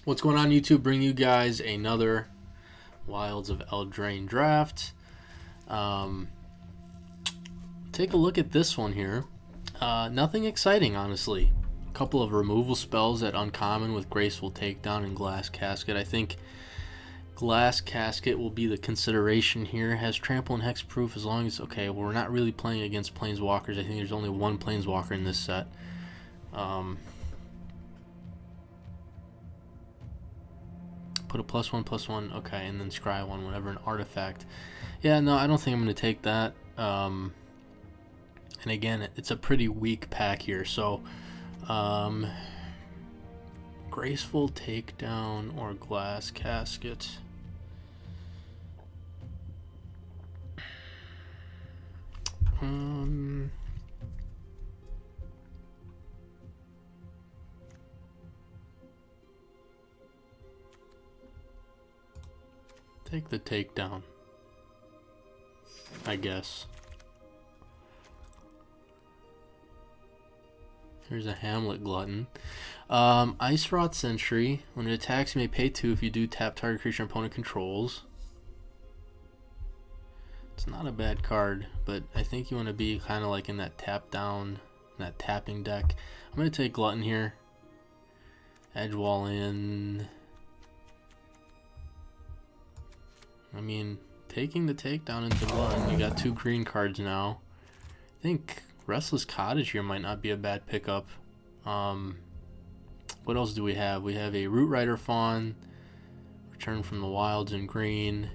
What's going on, YouTube? Bring you guys another Wilds of Eldraine draft. Take a look at this one here. Nothing exciting, honestly. A couple of removal spells at uncommon with Graceful Takedown and Glass Casket. I think Glass Casket will be the consideration here. Has Trample and Hexproof as long as... Okay, well, we're not really playing against Planeswalkers. I think there's only one Planeswalker in this set. Put a +1/+1, okay, and then scry one whenever an artifact. Yeah, no, I don't think I'm going to take that. And again, it's a pretty weak pack here, so Graceful Takedown or Glass Casket. Take the takedown, I guess. Here's a Hamlet Glutton. Ice Rot Sentry. When it attacks, you may pay 2 if you do tap target creature your opponent controls. It's not a bad card, but I think you want to be kind of like in that tap down, that tapping deck. I'm going to take Glutton here. Edge wall in. I mean, taking the takedown into Glutton, you got 2 green cards now. I think Restless Cottage here might not be a bad pickup. What else do we have? We have a Root Rider Fawn, Return from the Wilds in green,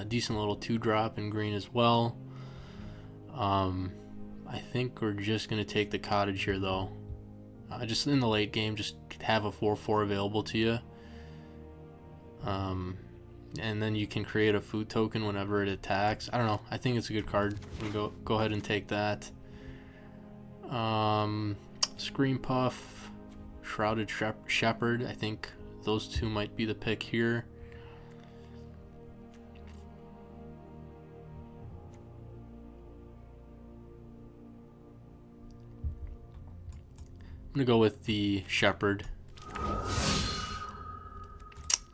decent little 2-drop in green as well. I think we're just going to take the Cottage here though. Just in the late game, just have a 4/4 available to you. And then you can create a food token whenever it attacks. I don't know. I think it's a good card. We go ahead and take that. Scream Puff, Shrouded Shepherd. I think those two might be the pick here. I'm gonna go with the Shepherd.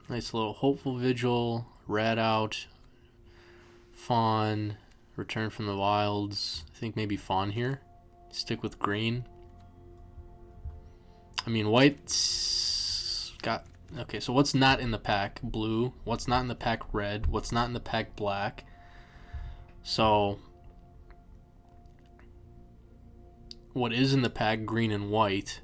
Nice little Hopeful Vigil, Rat Out, Fawn, Return from the Wilds. I think maybe Fawn here. Stick with green. I mean, white's got... Okay, so what's not in the pack? Blue. What's not in the pack? Red. What's not in the pack? Black. So, what is in the pack? Green and white.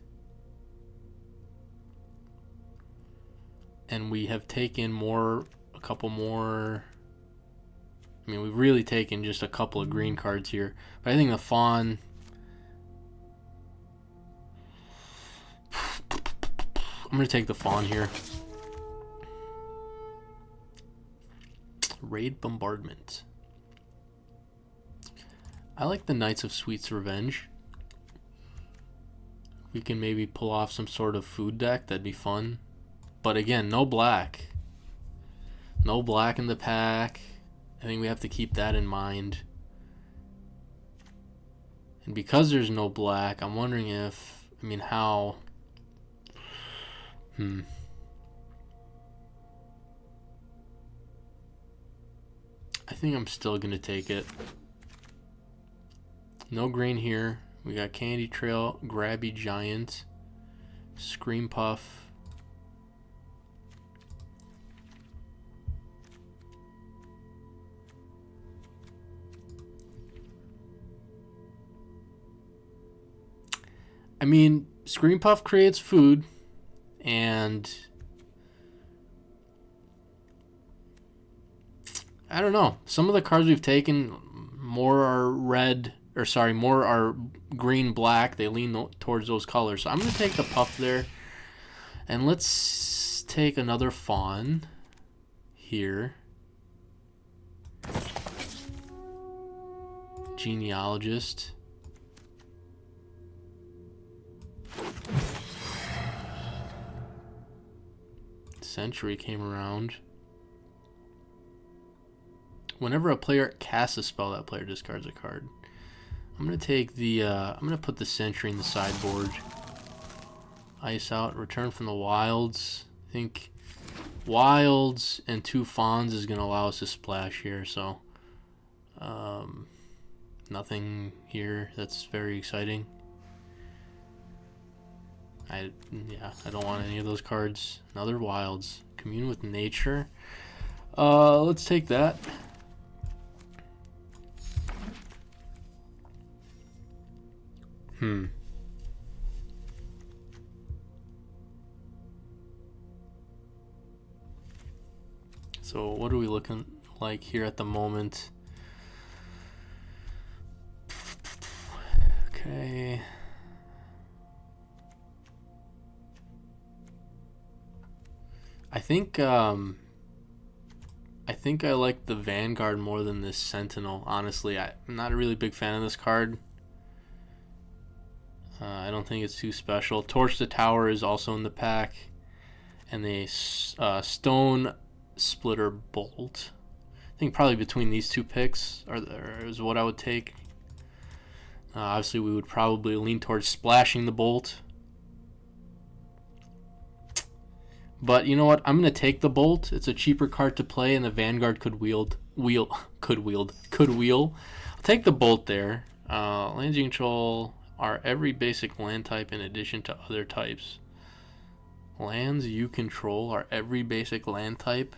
And we have taken a couple more. I mean, we've really taken just a couple of green cards here. But I think the Fawn... I'm going to take the Fawn here. Raid Bombardment. I like the Knights of Sweet's Revenge. We can maybe pull off some sort of food deck. That'd be fun. But again, no black. No black in the pack. I think we have to keep that in mind. And because there's no black, I'm wondering if... I mean, how... I think I'm still going to take it. No green here. We got Candy Trail, Grabby Giant, Scream Puff. I mean, Scream Puff creates food, and I don't know. Some of the cards we've taken, more are red, or sorry, more are green, black. They lean towards those colors. So I'm going to take the Puff there, and let's take another Fawn here. Genealogist. Century came around. Whenever a player casts a spell, that player discards a card. I'm gonna take the I'm gonna put the Sentry in the sideboard. Ice out, Return from the Wilds. I think wilds and 2 fawns is going to allow us to splash here, so nothing here that's very exciting. I don't want any of those cards. Another wilds. Commune with nature. Let's take that. So what are we looking like here at the moment? Okay. I think I like the Vanguard more than this Sentinel. Honestly, I'm not a really big fan of this card. I don't think it's too special. Torch the Tower is also in the pack, and the Stone Splitter Bolt. I think probably between these 2 picks is what I would take. Obviously, we would probably lean towards splashing the Bolt. But you know what? I'm going to take the Bolt. It's a cheaper card to play, and the Vanguard could wheel. I'll take the Bolt there. Lands you control are every basic land type in addition to other types. Lands you control are every basic land type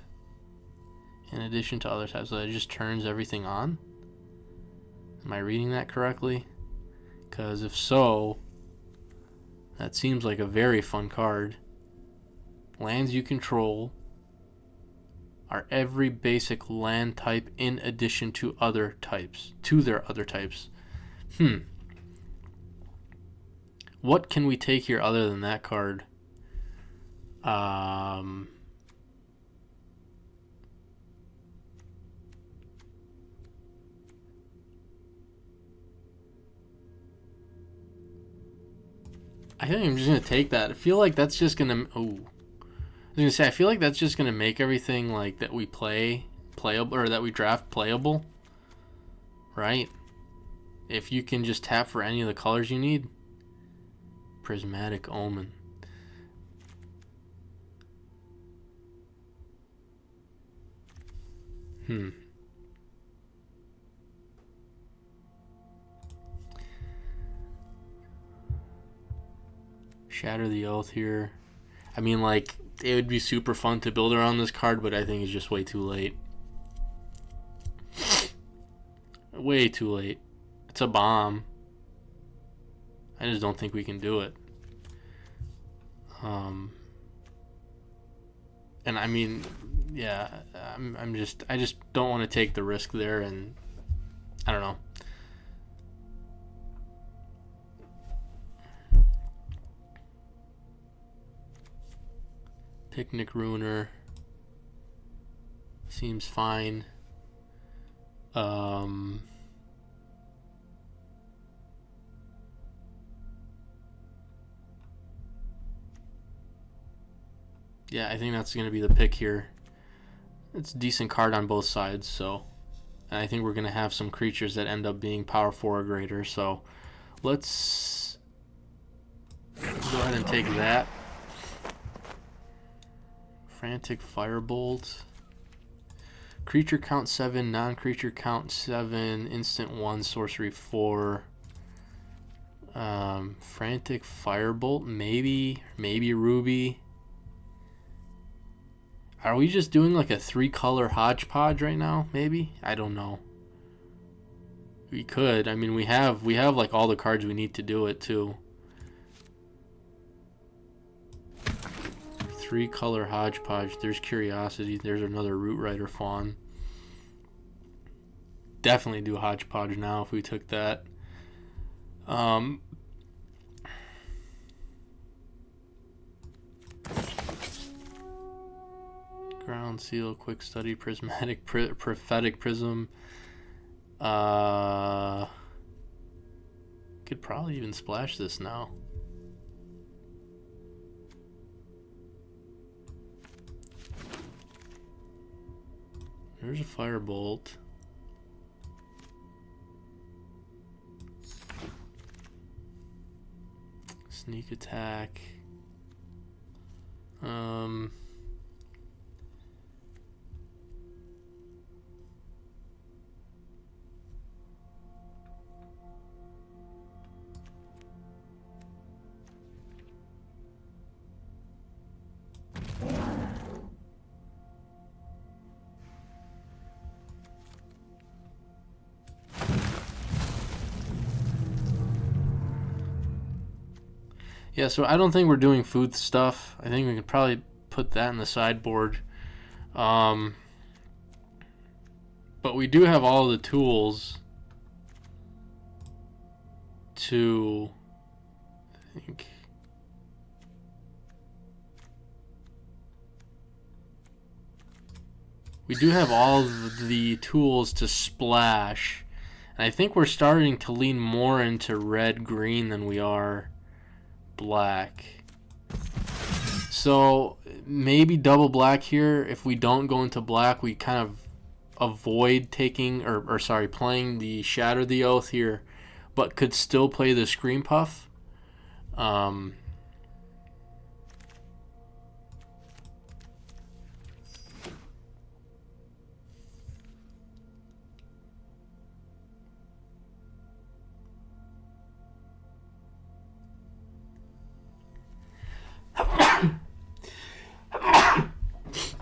in addition to other types. So it just turns everything on. Am I reading that correctly? Because if so, that seems like a very fun card. Lands you control are every basic land type in addition to other types. To their other types. What can we take here other than that card? I think I'm just going to take that. I feel like that's just going to... Oh. I was going to say, I feel like that's just going to make everything like that we play playable, or that we draft playable. Right? If you can just tap for any of the colors you need. Prismatic Omen. Shatter the Oath here. I mean, like, it would be super fun to build around this card, but I think it's just way too late. Way too late. It's a bomb. I just don't think we can do it. And I mean, yeah, I just don't want to take the risk there, and I don't know. Picnic Ruiner seems fine. Yeah, I think that's going to be the pick here. It's a decent card on both sides, so... And I think we're going to have some creatures that end up being power 4 or greater, so... Let's... go ahead and take that. Frantic Firebolt. Creature count 7, non-creature count 7, instant 1, sorcery 4. Frantic Firebolt, maybe Ruby. Are we just doing like a 3-color hodgepodge right now? Maybe? I don't know. We could. I mean, we have like all the cards we need to do it too. 3-color hodgepodge. There's Curiosity. There's another Root Rider Fawn. Definitely do hodgepodge now if we took that. Ground Seal, Quick Study, Prismatic, Prophetic Prism. Could probably even splash this now. There's a Firebolt. Sneak Attack. Yeah, so I don't think we're doing food stuff. I think we could probably put that in the sideboard. But we do have all the tools to, I think, we do have all of the tools to splash. And I think we're starting to lean more into red-green than we are black. So maybe double black here. If we don't go into black, we kind of avoid taking, or sorry, playing the Shatter the Oath here, but could still play the Scream Puff.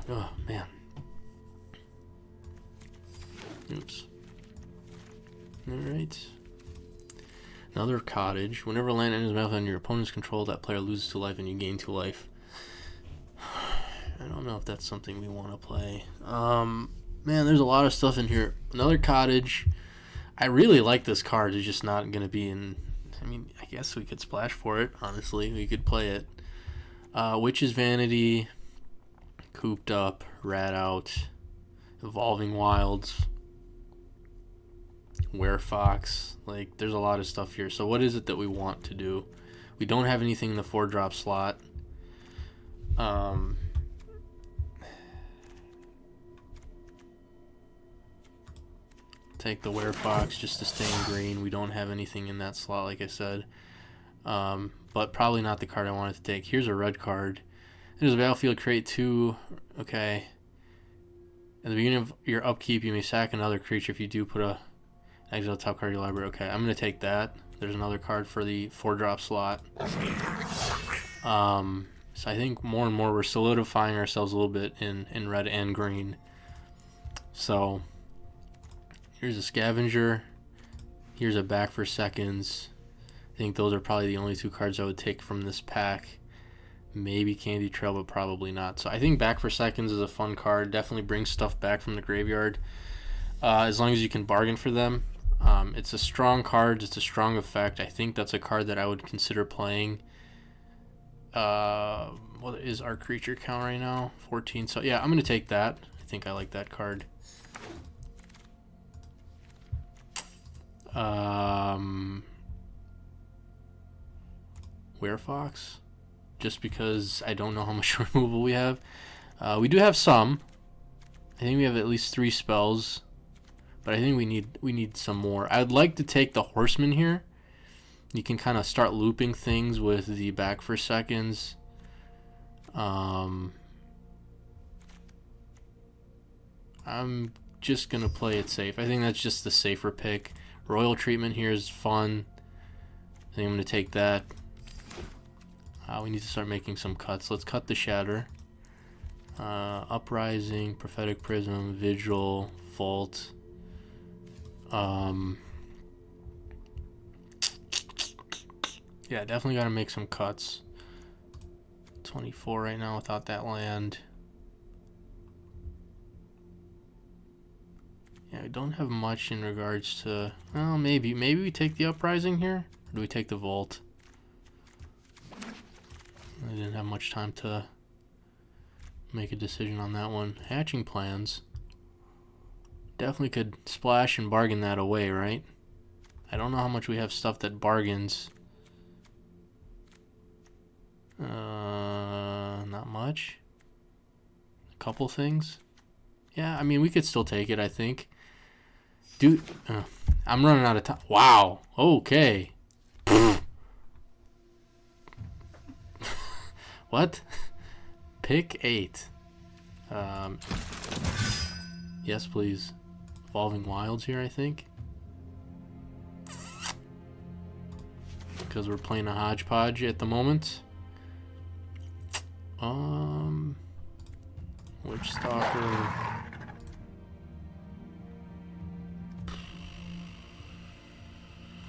Oh, man. Oops. Alright. Another cottage. Whenever a land enters the battlefield under your opponent's control, that player loses 2 life and you gain 2 life. I don't know if that's something we want to play. Man, there's a lot of stuff in here. Another cottage. I really like this card. It's just not going to be in... I mean, I guess we could splash for it, honestly. We could play it. Witch's Vanity, Cooped Up, Rat Out, Evolving Wilds, Werefox. Like, there's a lot of stuff here. So what is it that we want to do? We don't have anything in the 4-drop slot. Take the Werefox just to stay in green. We don't have anything in that slot, like I said. But probably not the card I wanted to take. Here's a red card. Enters the battlefield, create 2. Okay. At the beginning of your upkeep, you may sack another creature if you do put a exile top card of your library. Okay, I'm going to take that. There's another card for the 4-drop slot. So I think more and more we're solidifying ourselves a little bit in red and green. So here's a Scavenger. Here's a Back for Seconds. I think those are probably the only 2 cards I would take from this pack. Maybe Candy Trail, but probably not. So I think Back for Seconds is a fun card. Definitely brings stuff back from the graveyard. As long as you can bargain for them. It's a strong card. It's a strong effect. I think that's a card that I would consider playing. What is our creature count right now? 14. So yeah, I'm going to take that. I think I like that card. Werefox, just because I don't know how much removal we have. We do have some. I think we have at least 3 spells, but I think we need some more. I'd like to take the Horseman here. You can kind of start looping things with the Back for Seconds. I'm just gonna play it safe. I think that's just the safer pick. Royal Treatment here is fun. I think I'm gonna take that. We need to start making some cuts. Let's cut the Shatter. Uprising, Prophetic Prism, Vigil, Vault. Yeah, definitely got to make some cuts. 24 right now without that land. Yeah, I don't have much in regards to... Well, maybe we take the Uprising here? Or do we take the Vault? I didn't have much time to make a decision on that one. Hatching Plans. Definitely could splash and bargain that away, right? I don't know how much we have stuff that bargains. Not much. A couple things. Yeah, I mean, we could still take it, I think. Dude, I'm running out of time. Wow. Okay. What? Pick 8. Yes, please. Evolving Wilds here, I think. Because we're playing a hodgepodge at the moment. Witch Stalker.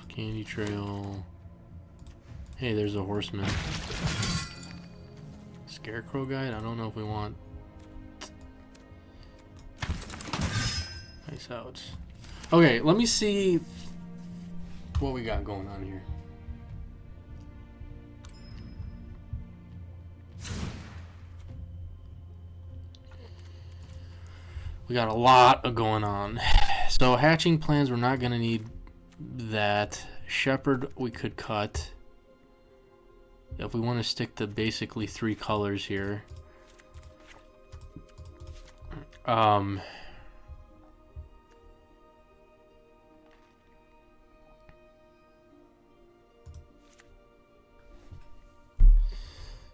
Candy Trail. Hey, there's a horseman. Scarecrow guide? I don't know if we want. Nice out. Okay, let me see what we got going on here. We got a lot of going on. So hatching plans, we're not going to need that. Shepherd, we could cut. If we want to stick to basically 3 colors here.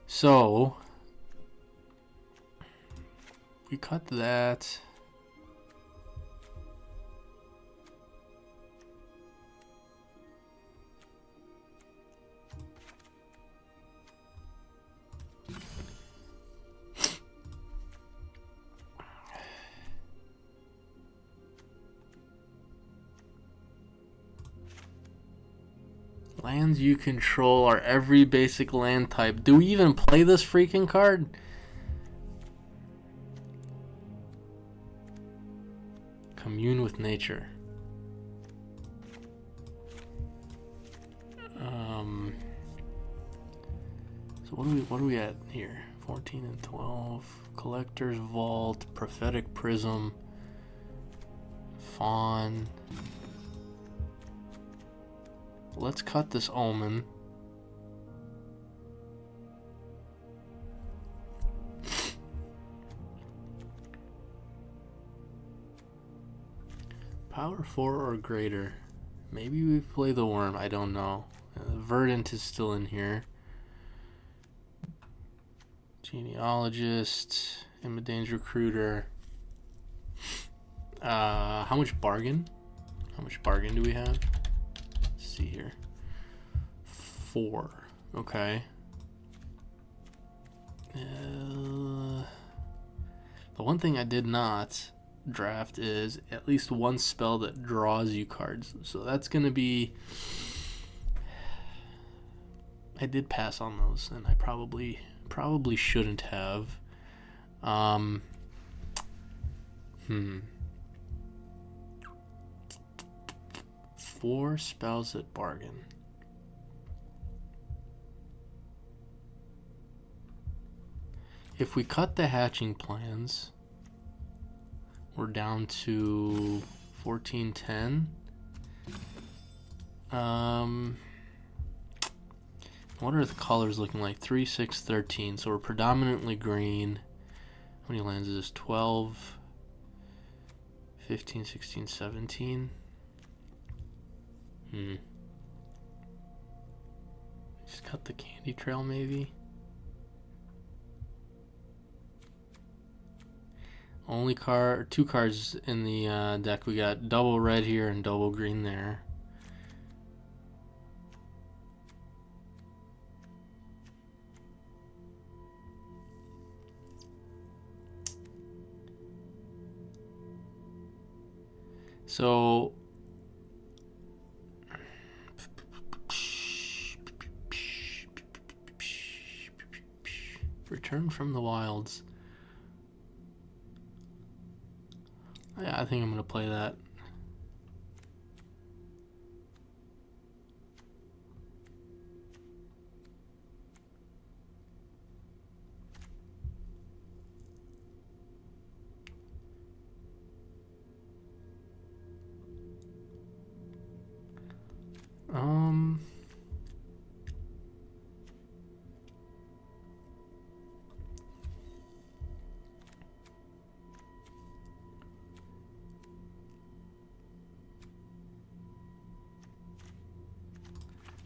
So we cut that. Lands you control are every basic land type. Do we even play this freaking card? Commune with nature. So what are we at here? 14 and 12. Collector's Vault, Prophetic Prism, Fawn. Let's cut this Omen. Power 4 or greater. Maybe we play the Worm, I don't know. Verdant is still in here. Genealogist, Immodane's Recruiter. How much bargain? How much bargain do we have? Let's see here. 4. Okay. The one thing I did not draft is at least one spell that draws you cards. So that's going to be... I did pass on those, and I probably shouldn't have. 4 spells at bargain. If we cut the hatching plans, we're down to 1410. What are the colors looking like? 3, 6, 13. So we're predominantly green. How many lands is this? 12, 15, 16, 17. Just cut the candy trail maybe. Only card, 2 cards in the deck. We got double red here and double green there. So Return from the Wilds. Yeah, I think I'm gonna play that.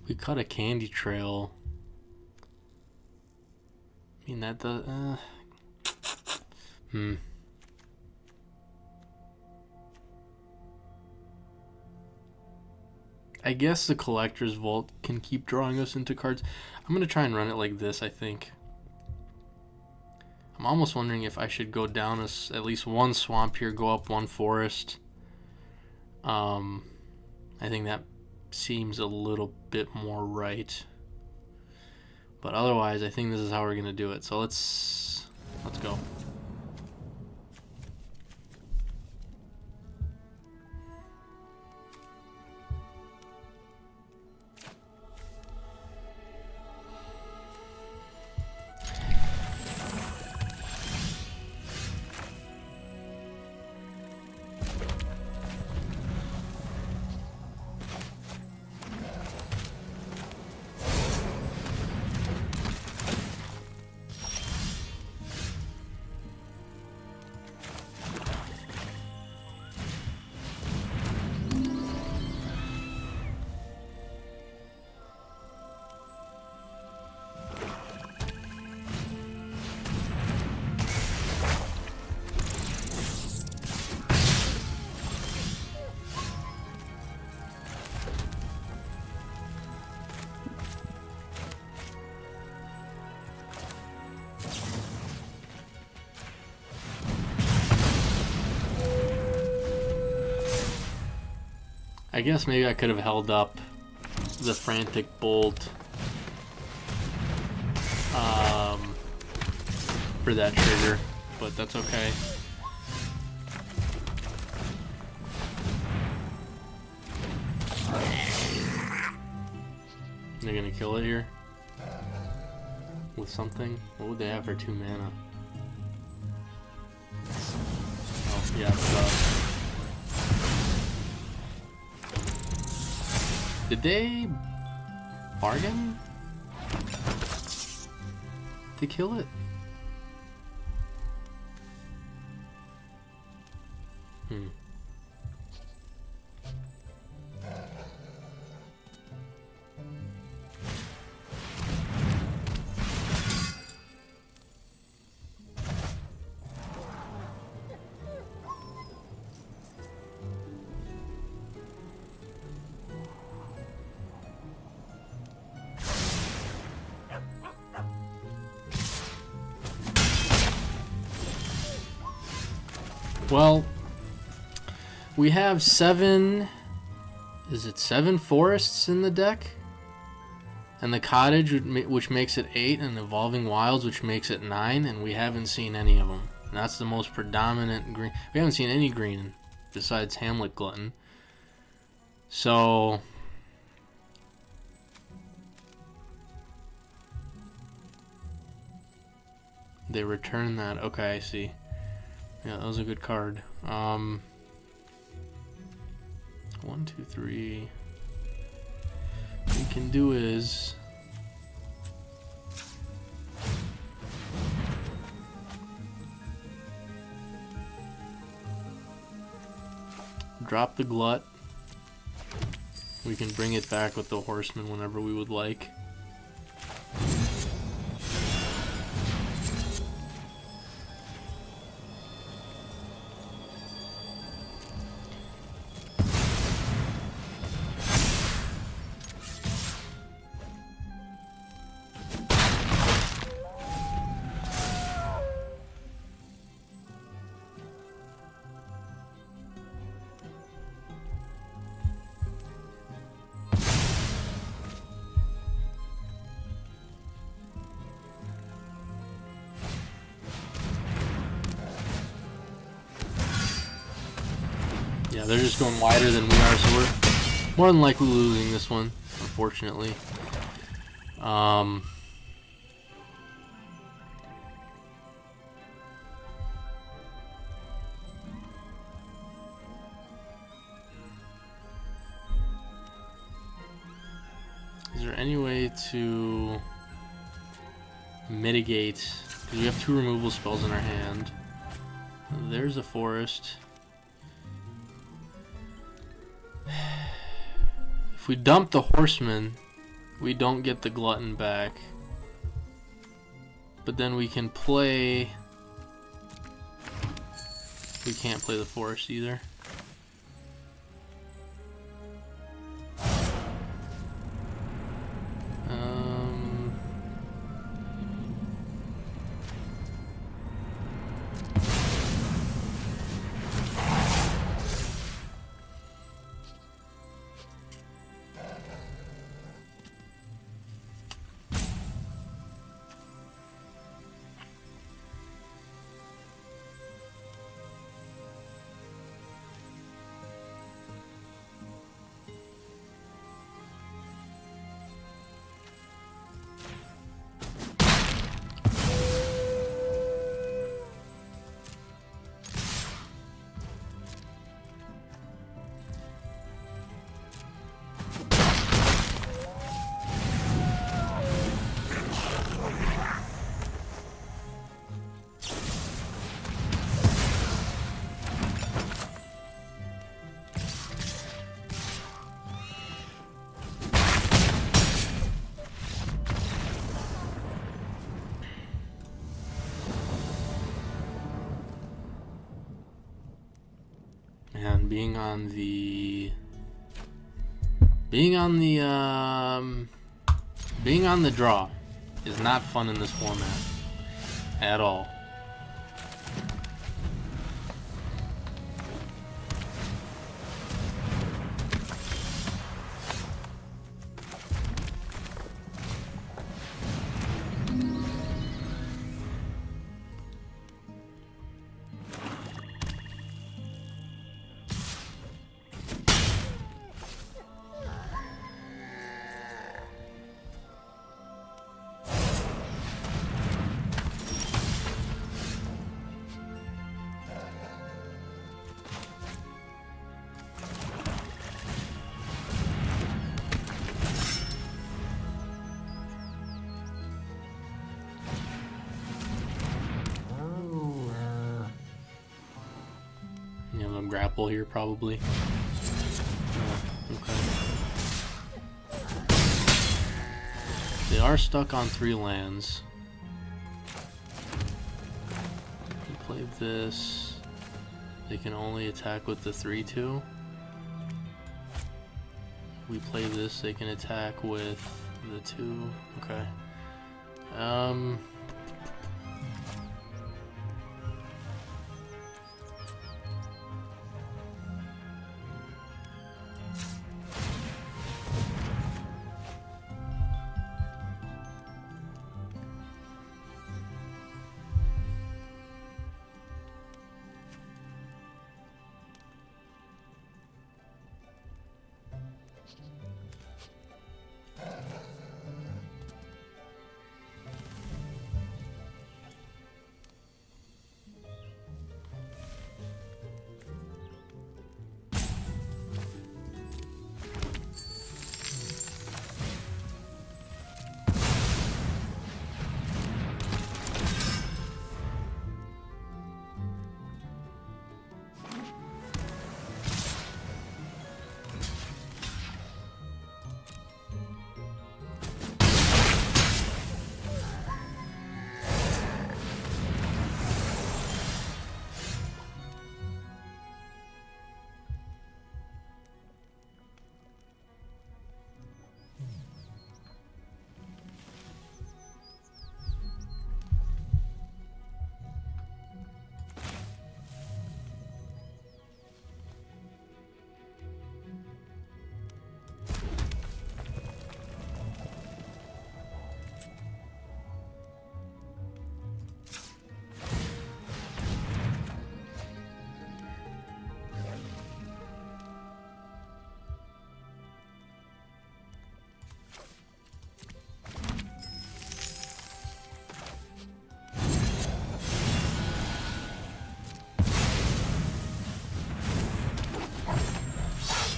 We cut a candy trail. I mean that the I guess the Collector's Vault can keep drawing us into cards. I'm gonna try and run it like this, I think. I'm almost wondering if I should go down at least one swamp here, go up one forest. I think that seems a little bit more right. But otherwise, I think this is how we're gonna do it. So let's go. I guess maybe I could have held up the Frantic Bolt for that trigger, but that's okay. They're gonna kill it here with something. What would they have for 2 mana? Oh yeah, did they bargain to kill it? Well, we have 7, is it 7 forests in the deck? And the cottage, which makes it 8, and evolving wilds, which makes it 9, and we haven't seen any of them. And that's the most predominant green. We haven't seen any green besides Hamlet Glutton. So they return that. Okay, I see. Yeah, that was a good card. 1, 2, 3. What we can do is drop the Glut. We can bring it back with the Horseman whenever we would like. Yeah, they're just going wider than we are, so we're more than likely losing this one, unfortunately. Is there any way to mitigate? Because we have 2 removal spells in our hand. There's a forest. If we dump the Horseman, we don't get the Glutton back. But then we can play... We can't play the forest either. man, being on the being on the draw is not fun in this format at all. Grapple here probably. Okay. They are stuck on 3 lands. You play this. They can only attack with the 3/2. We play this, they can attack with the 2. Okay.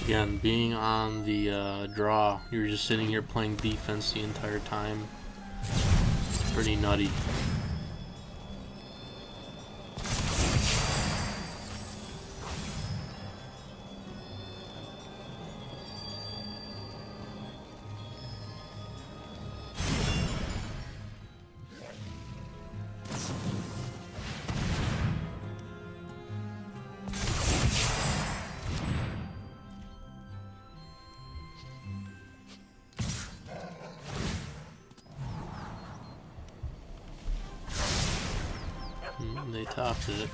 Again, being on the draw, you're just sitting here playing defense the entire time. It's pretty nutty. They topped it.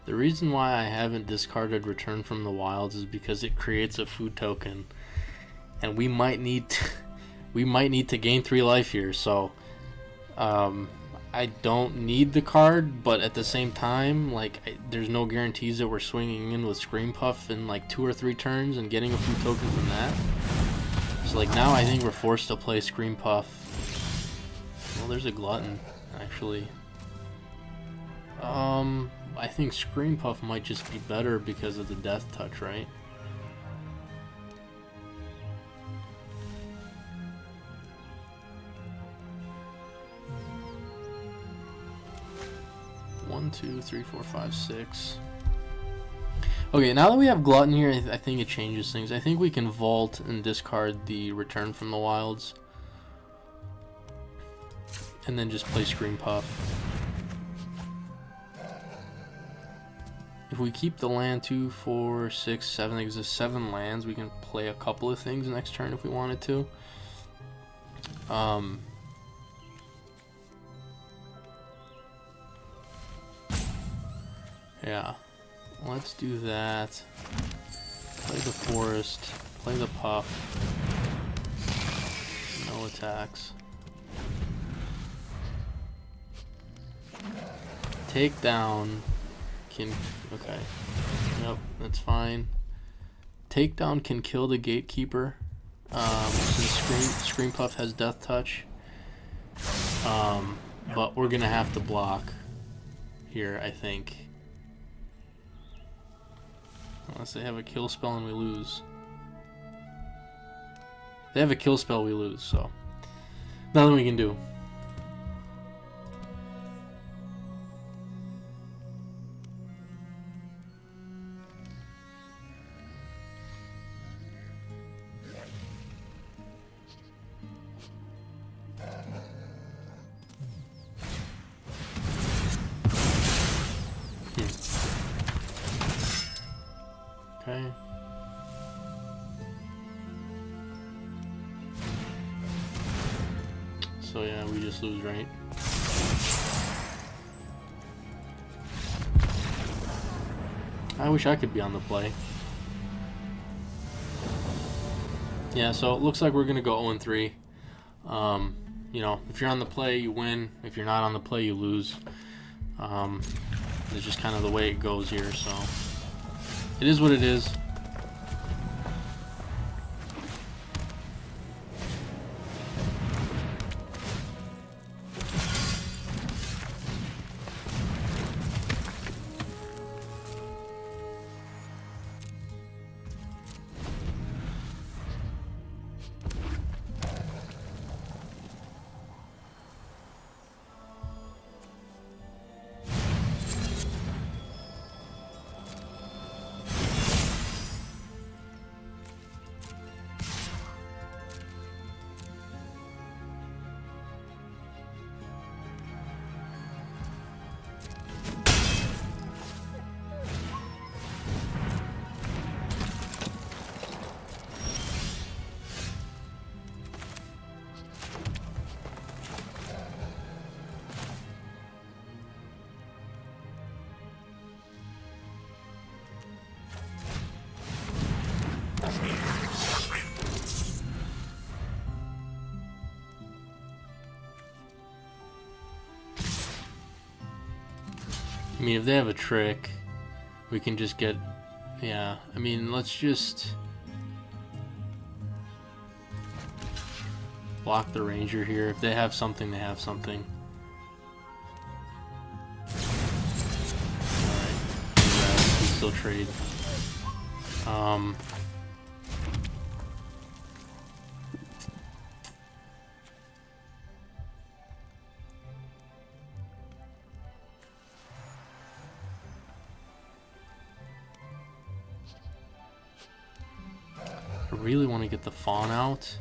The reason why I haven't discarded Return from the Wilds is because it creates a food token, and we might need to gain 3 life here. So I don't need the card, but at the same time, like, there's no guarantees that we're swinging in with Scream Puff in like 2 or 3 turns and getting a few tokens from that. So like now I think we're forced to play Scream Puff. Well, there's a Glutton, actually. I think Scream Puff might just be better because of the Death Touch, right? One, two, three, four, five, six. Okay, now that we have Glutton here, I think it changes things. I think we can vault and discard the Return from the Wilds. And then just play Scream Puff. If we keep the land 2, 4, 6, 7, there's 7 lands, we can play a couple of things next turn if we wanted to. Yeah, let's do that. Play the Forest, play the Puff. No attacks. Take down can, okay, yep, that's fine. Takedown can kill the Gatekeeper, since Scream Puff has Death Touch. But we're gonna have to block here, I think. Unless they have a kill spell and we lose. If they have a kill spell, we lose, so nothing we can do. Okay. So yeah, we just lose, right? I wish I could be on the play. Yeah, so it looks like we're gonna go 0-3. You know, if you're on the play, you win. If you're not on the play, you lose. It's just kind of the way it goes here, so it is what it is. I mean, if they have a trick, we can just get, yeah, I mean, let's just block the Ranger here. If they have something, they have something. Alright, yeah, we still trade. I really want to get the Fawn out.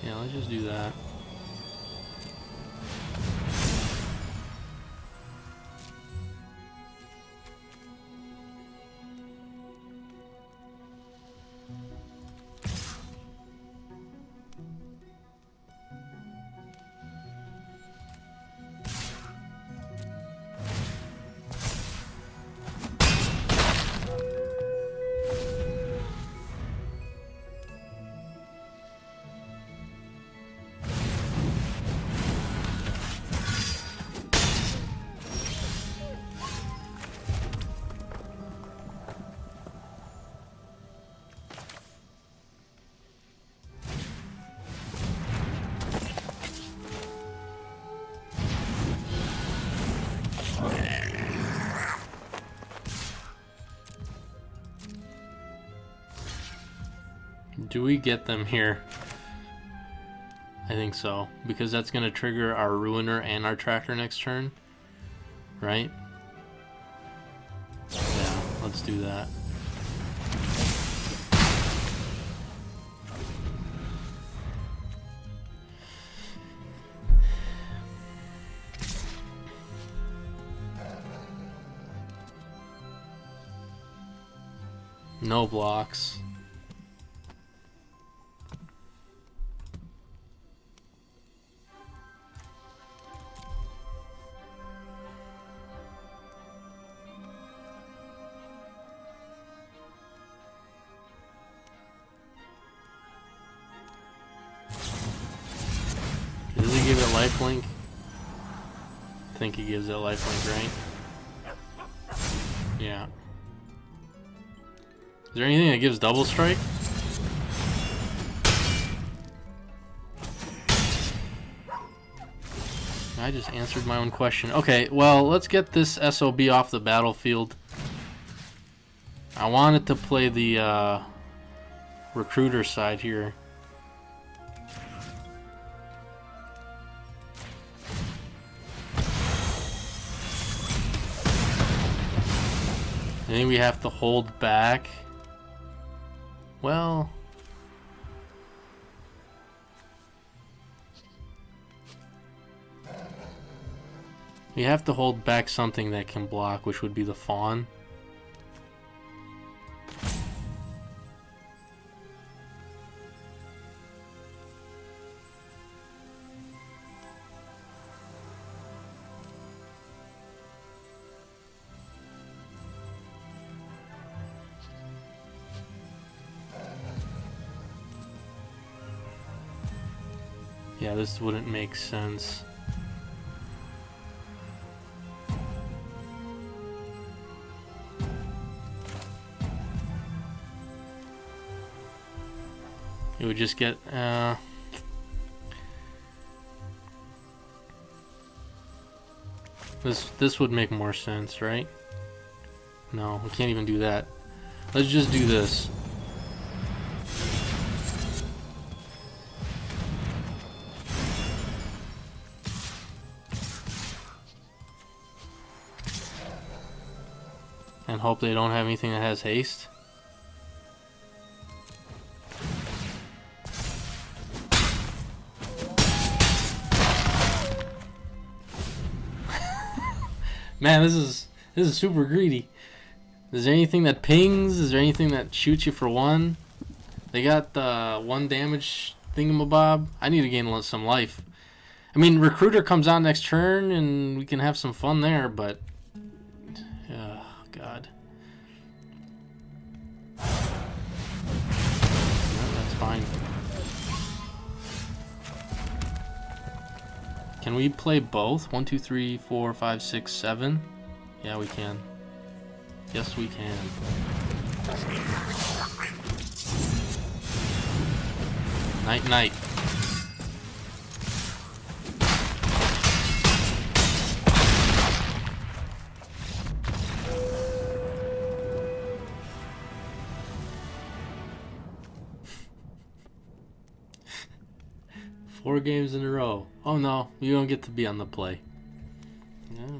Yeah, let's just do that. Do we get them here? I think so, because that's going to trigger our Ruiner and our Tracker next turn, right? Yeah, let's do that. No blocks. Does he give it lifelink? I think he gives it lifelink, right? Yeah. Is there anything that gives double strike? I just answered my own question. Okay, well, let's get this SOB off the battlefield. I wanted to play the recruiter side here. I think we have to hold back. Well, we have to hold back something that can block, which would be the Fawn. Yeah, this wouldn't make sense. It would just get this would make more sense, right? No, we can't even do that. Let's just do this. And hope they don't have anything that has haste. Man, this is super greedy. Is there anything that pings? Is there anything that shoots you for one? They got the 1 damage thingamabob. I need to gain some life. I mean, Recruiter comes out next turn and we can have some fun there, but God. No, that's fine. Can we play both? 1, 2, 3, 4, 5, 6, 7? Yeah, we can. Yes, we can. Night, night. Four games in a row. Oh no, you don't get to be on the play. Yeah.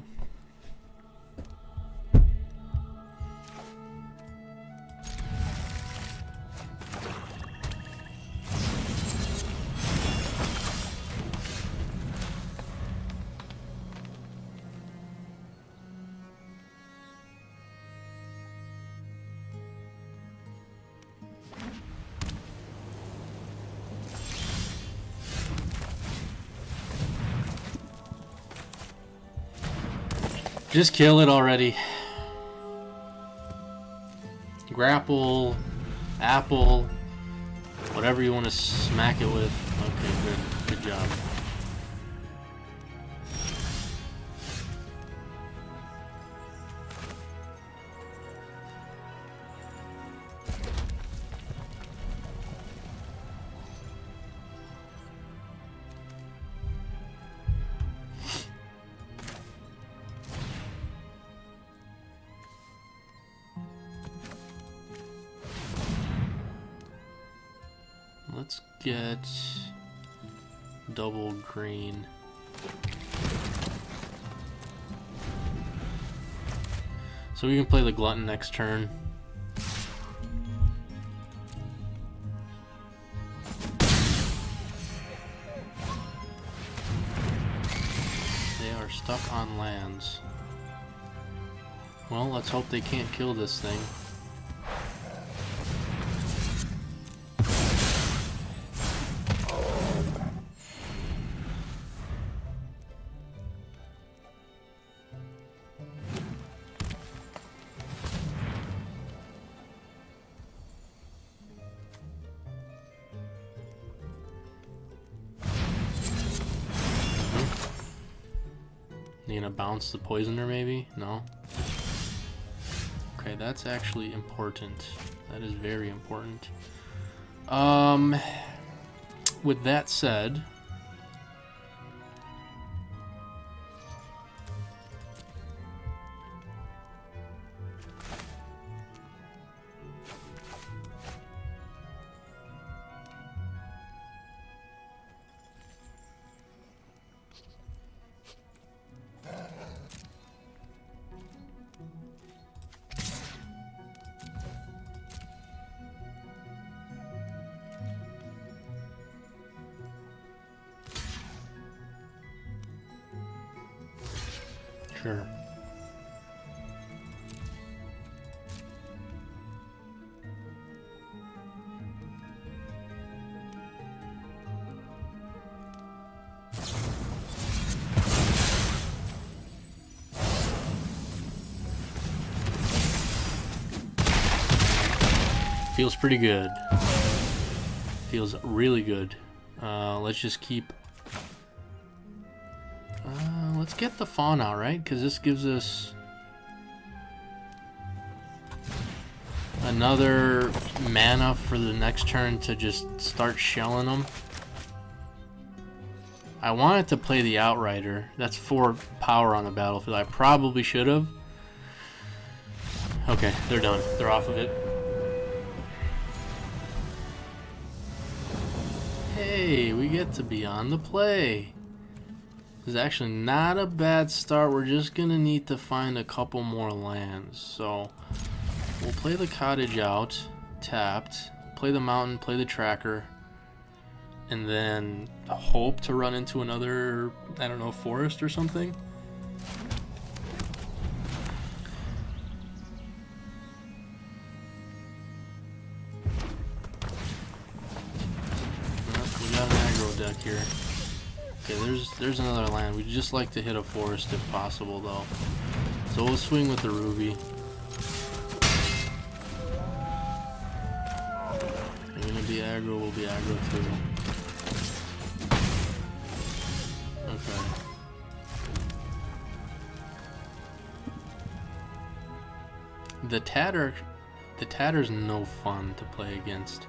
Just kill it already. Grapple, apple, whatever you want to smack it with. Okay, good. Good job. let's get double green. So we can play the Glutton next turn. They are stuck on lands. Well, let's hope they can't kill this thing. You gonna bounce the poisoner maybe? No? Okay, that's actually important. That is very important. With that said, sure. Feels pretty good. Feels really good. Let's just keep... let's get the fawn out, right? Because this gives us another mana for the next turn to just start shelling them. I wanted to play the Outrider. That's 4 power on the battlefield. I probably should have. Okay, they're done. They're off of it. Hey, we get to be on the play. This is actually not a bad start. We're just gonna need to find a couple more lands. So we'll play the cottage out, tapped, play the mountain, play the tracker, and then hope to run into another, I don't know, forest or something. We got an aggro deck here. Okay, there's another land. We'd just like to hit a forest if possible, though. So we'll swing with the ruby. We're gonna be aggro, we'll be aggro too. Okay. The Tatter's no fun to play against.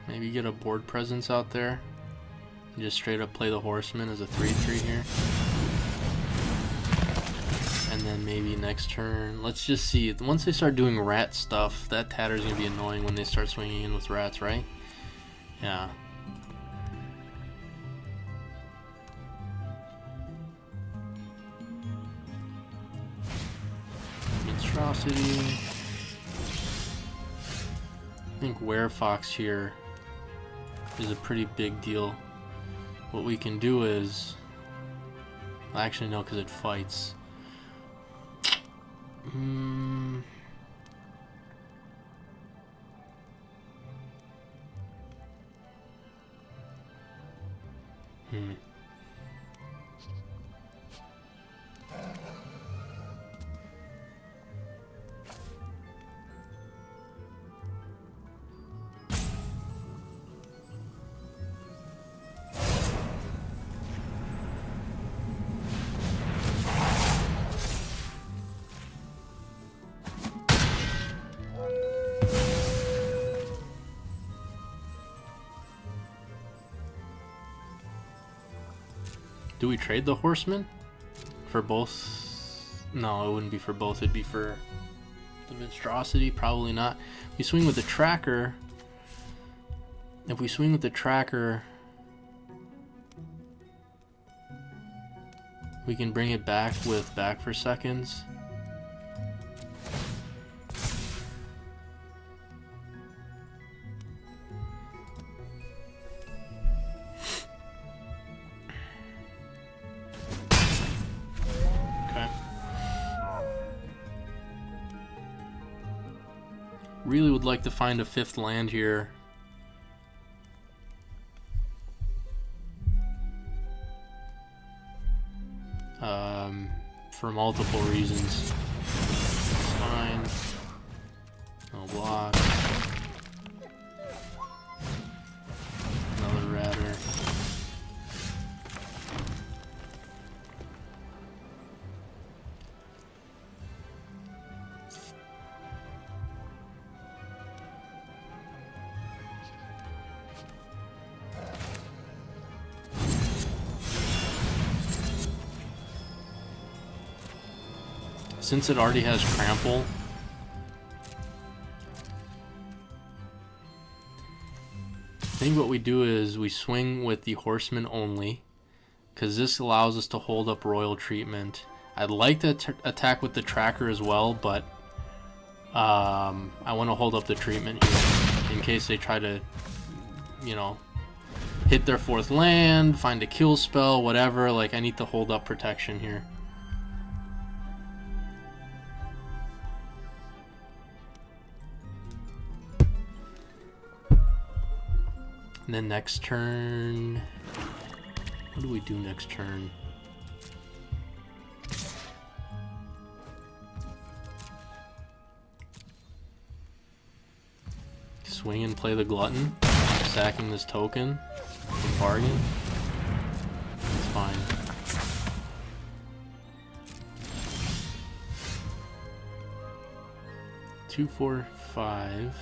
Maybe get a board presence out there. Just straight up play the Horseman as a 3/3 here. And then maybe next turn, let's just see. Once they start doing rat stuff, that Tatter's gonna be annoying when they start swinging in with rats, right? Yeah. Monstrosity. I think Werefox here is a pretty big deal. What we can do is... Actually, no, because it fights. Do we trade the Horseman for both No, it wouldn't be for both. It'd be for the monstrosity. Probably not. We swing with the tracker. If we swing with the tracker, we can bring it back with back for seconds. Okay. Really would like to find a 5th land here. For multiple reasons. It's fine. No block. Another ratter. Since it already has trample, I think what we do is we swing with the horseman only, because this allows us to hold up royal treatment. I'd like to attack with the tracker as well, but I want to hold up the treatment here in case they try to, you know, hit their 4th land, find a kill spell, whatever. Like, I need to hold up protection here. And then next turn, what do we do next turn? Swing and play the glutton, sacking this token, bargain. It's fine. Two, 4, 5.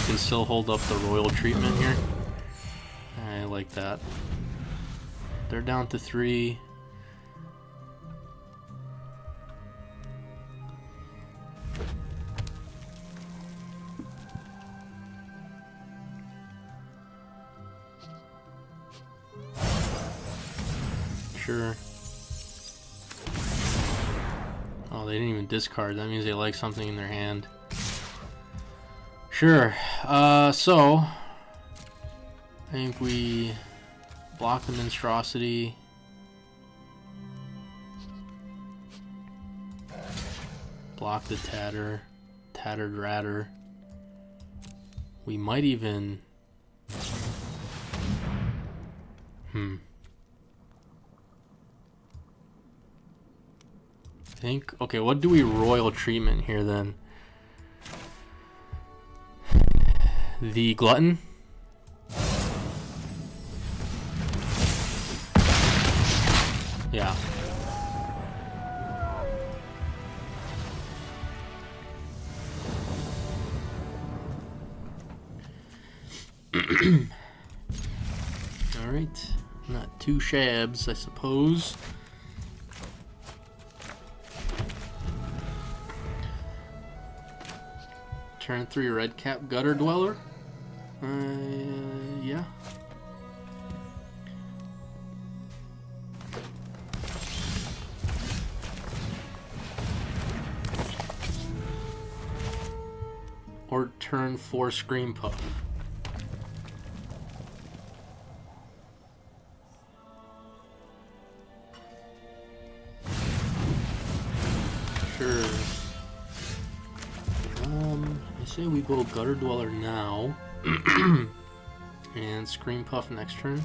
Can still hold up the royal treatment here. I like that. They're down to 3. Sure. Oh, they didn't even discard. That means they like something in their hand. Sure. So I think we block the monstrosity. Block the tattered ratter. We might even I think, okay, what do we royal treatment here then? The glutton. Yeah. All right. Not too shabs, I suppose. Turn 3 red cap gutter dweller. Yeah. Or turn 4 scream puff. say we go Gutter Dweller now and Scream Puff next turn.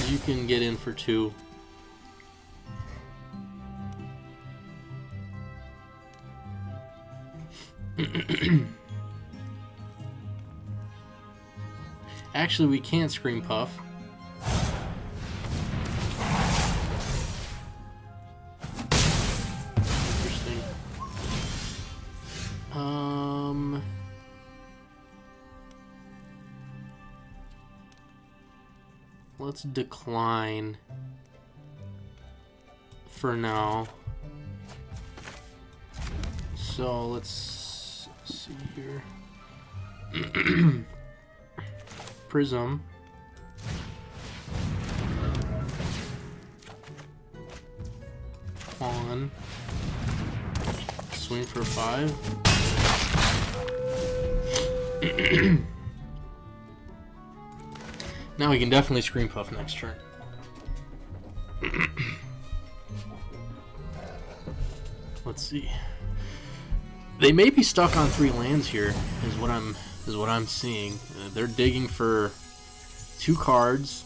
You can get in for 2. Actually, we can't Scream Puff. Interesting. Let's decline for now. So let's see here. Prism. Pawn. Swing for 5. Now we can definitely Scream Puff next turn. Let's see. They may be stuck on 3 lands here, is what I'm seeing. They're digging for 2 cards,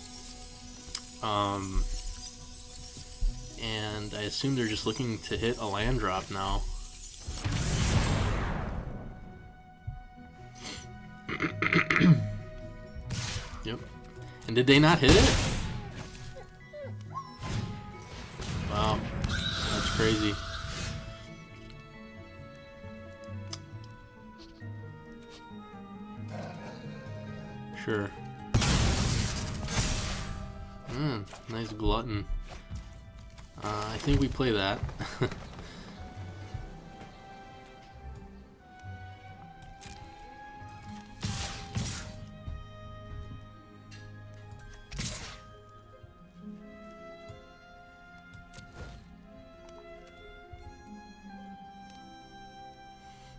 and I assume they're just looking to hit a land drop now. Yep. And did they not hit it? Wow, that's crazy. Sure. Nice glutton. I think we play that.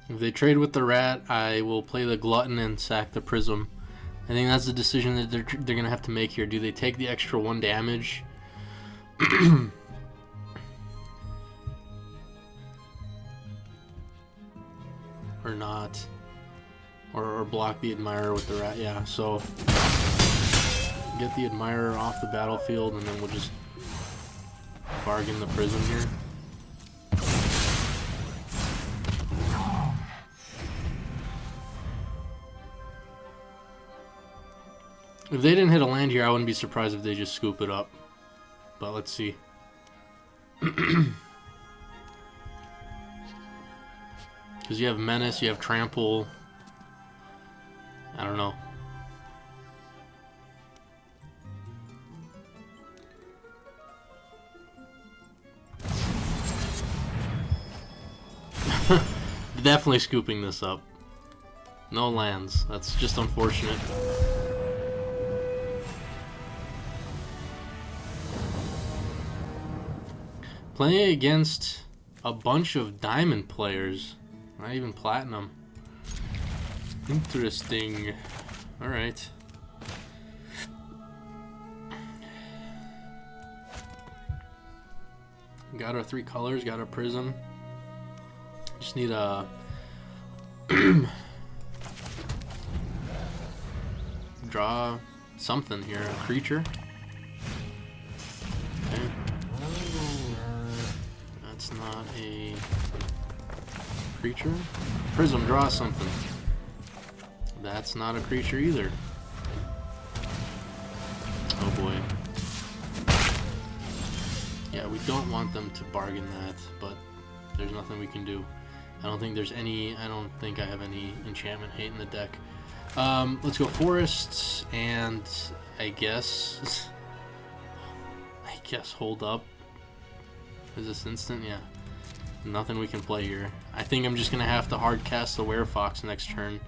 If they trade with the rat, I will play the glutton and sack the prism. I think that's the decision that they're going to have to make here. Do they take the extra 1 damage? Or not? Or block the Admirer with the rat? Yeah, so get the Admirer off the battlefield and then we'll just bargain the prism here. If they didn't hit a land here, I wouldn't be surprised if they just scoop it up. But let's see. Because you have Menace, you have Trample. I don't know. Definitely scooping this up. No lands. That's just unfortunate. Playing against a bunch of diamond players, not even platinum. Interesting. Alright. Got our 3 colors, got our prism. Just need a draw something here, a creature. Okay. That's not a creature. Prism, draw something. That's not a creature either. Oh boy. Yeah, we don't want them to bargain that, but there's nothing we can do. I don't think I have any enchantment hate in the deck. Let's go forests, and I guess hold up. Is this instant? Yeah. Nothing we can play here. I think I'm just gonna have to hard cast the Werefox next turn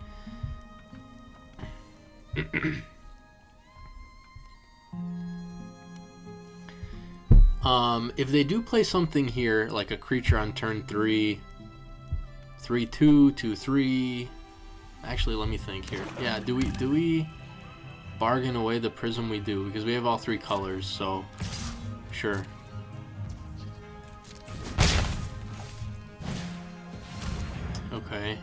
If they do play something here, like a creature on turn 3, 3/2, 2/3. Actually, let me think here. Yeah, do we bargain away the prism? We do, because we have all 3 colors, so sure. Okay.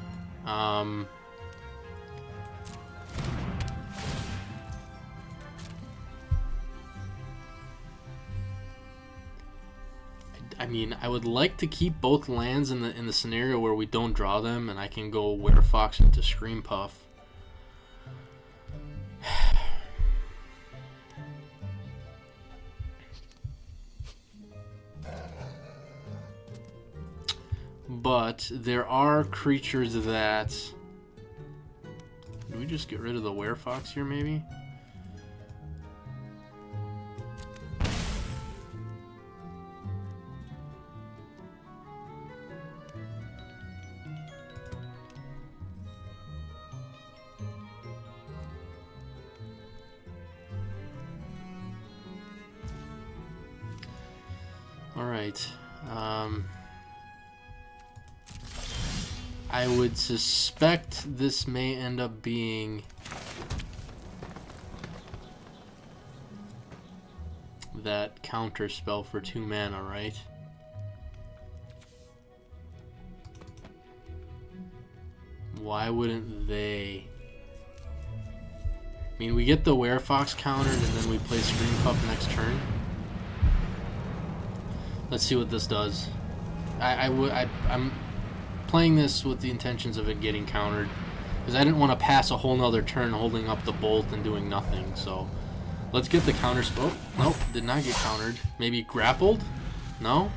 I mean, I would like to keep both lands in the scenario where we don't draw them, and I can go Werefox into Scream Puff. But there are creatures that... Do we just get rid of the Werefox here, maybe? Alright. I would suspect this may end up being that counter spell for 2 mana, right? Why wouldn't they? I mean, we get the Werefox countered and then we play Scream Puff next turn. Let's see what this does. I'm playing this with the intentions of it getting countered, because I didn't want to pass a whole nother turn holding up the bolt and doing nothing. So let's get the counter spell. Nope, did not get countered. Maybe grappled? No?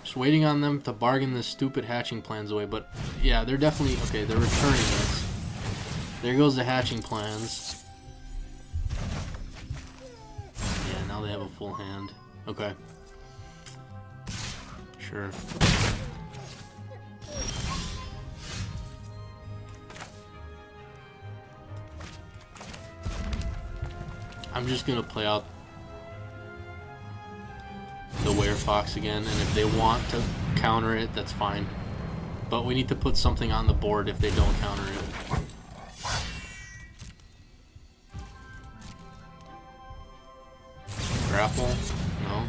Just waiting on them to bargain this stupid hatching plans away. But yeah, they're definitely... Okay, they're returning this. There goes the hatching plans. Yeah, now they have a full hand. Okay. Sure. I'm just gonna play out the Werefox again, and if they want to counter it, that's fine. But we need to put something on the board if they don't counter it. Grapple? No.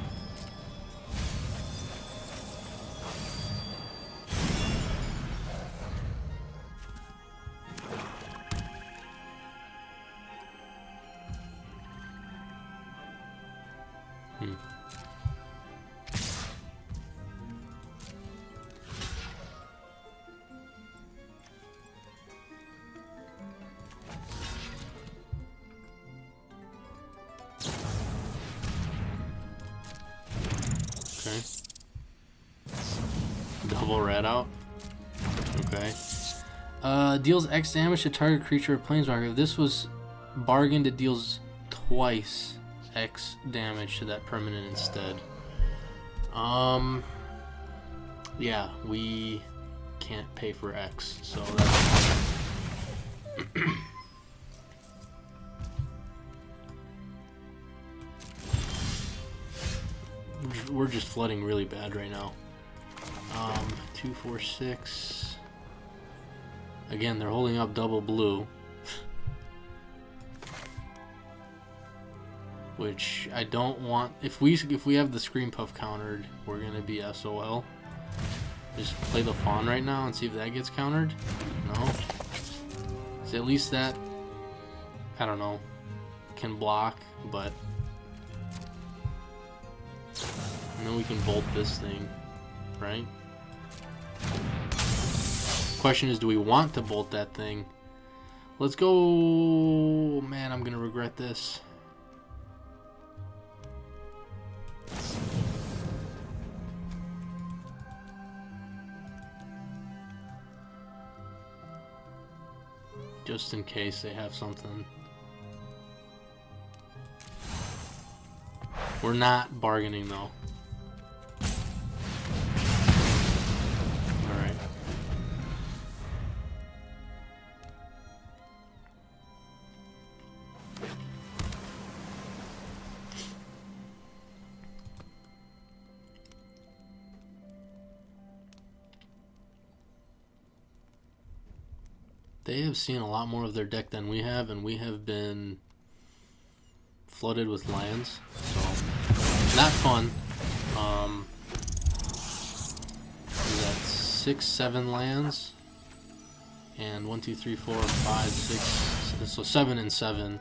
Okay. Double red out. Okay. Deals X damage to target creature or planeswalker. If this was bargained, it deals twice X damage to that permanent instead. Yeah, we can't pay for X, so that's... We're just flooding really bad right now. 2, 4, 6. Again, they're holding up double blue. Which I don't want. If we have the Scream Puff countered, we're gonna be SOL. Just play the Fawn right now and see if that gets countered. No. So at least that, I don't know, can block, but and then we can bolt this thing, right? Question is, do we want to bolt that thing? Let's go. Man, I'm gonna regret this. Just in case they have something. We're not bargaining though. Alright. They have seen a lot more of their deck than we have, and we have been flooded with lands, so not fun. We got 6, 7 lands, and 1, 2, 3, 4, 5, 6, so 7 and 7.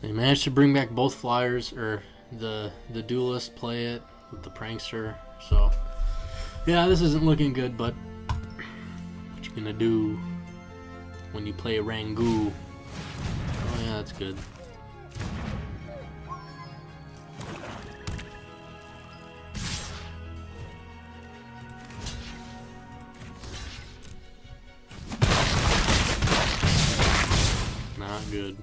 They managed to bring back both flyers, or the duelist play it with the prankster. So yeah, this isn't looking good, but what you gonna do when you play Rangoon? Oh yeah, that's good. Not good.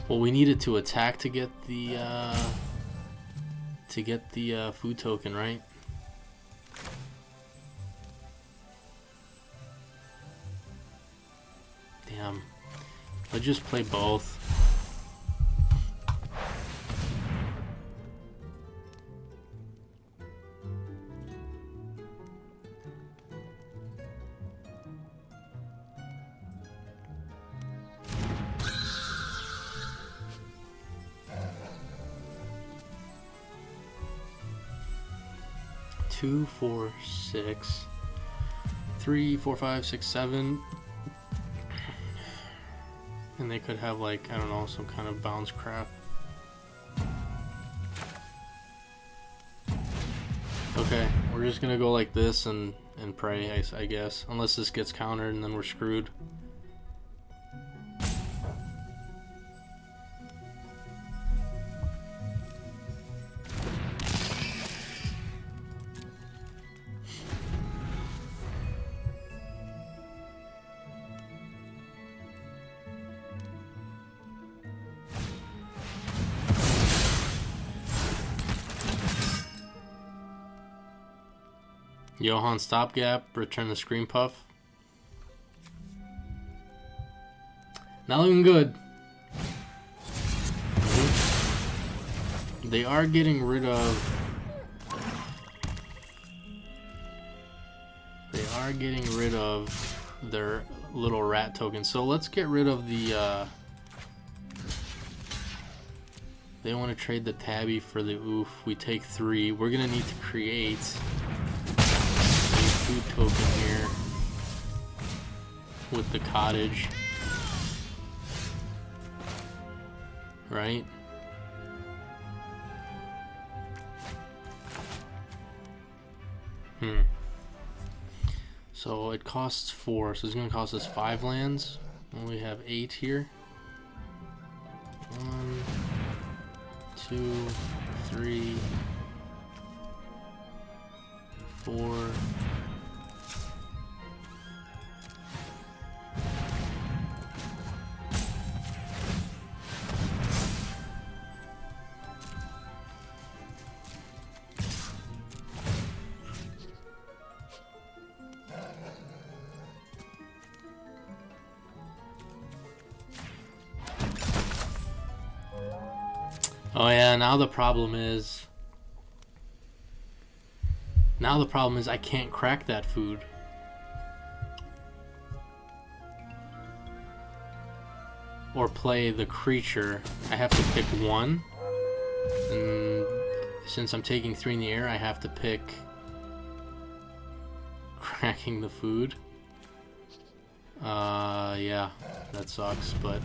Well, we needed to attack to get the food token, right? Damn. Let's just play both. Two, 4, 6, 3, 4, 5, 6, 7, and they could have, like, I don't know, some kind of bounce crap. Okay, we're just gonna go like this and pray, I guess, unless this gets countered and then we're screwed. Johan stopgap, return the screen puff. Not looking good. They are getting rid of... their little rat token. So let's get rid of the... They want to trade the tabby for the oof. We take 3. We're going to need to create food token here with the cottage, right? So it costs 4, so it's gonna cost us 5 lands, and we have 8 here. 1, 2, 3, 4. Oh yeah, now the problem is I can't crack that food. Or play the creature. I have to pick one. And since I'm taking 3 in the air, I have to pick cracking the food. Yeah, that sucks, but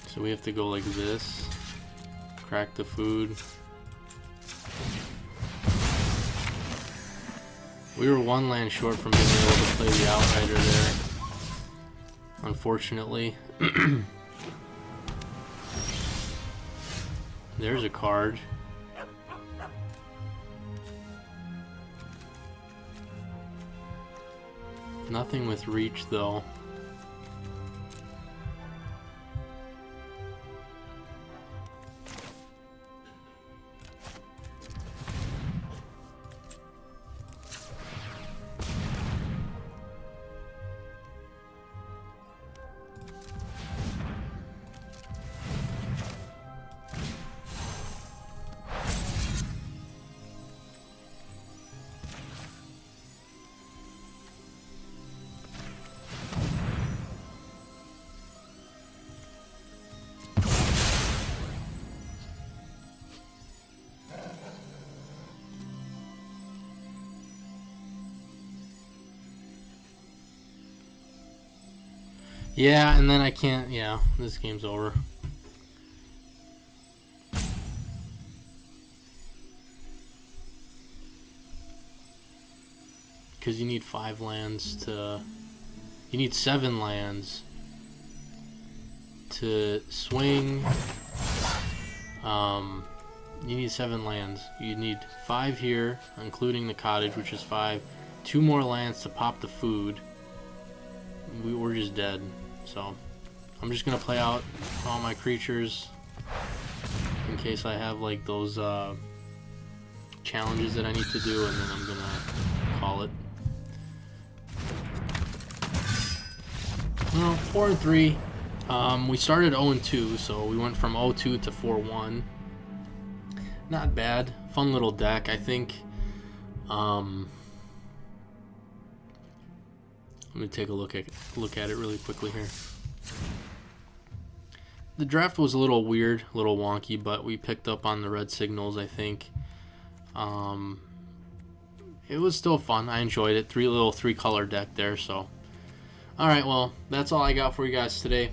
so we have to go like this, crack the food. We were one land short from being able to play the Outrider there, unfortunately. There's a card. Nothing with reach though. Yeah, and then I can't, yeah, this game's over. Because you need 5 lands to... You need 7 lands to swing. You need 7 lands. You need 5 here, including the cottage, which is 5. 2 more lands to pop the food. We're just dead. So I'm just gonna play out all my creatures in case I have like those challenges that I need to do, and then I'm gonna call it. Well, 4-3. We started 0-2, so we went from 0-2 to 4-1. Not bad. Fun little deck, I think. Let me take a look at it really quickly here. The draft was a little weird, a little wonky, but we picked up on the red signals, I think. It was still fun. I enjoyed it. 3 color deck there, so. Alright, well, that's all I got for you guys today.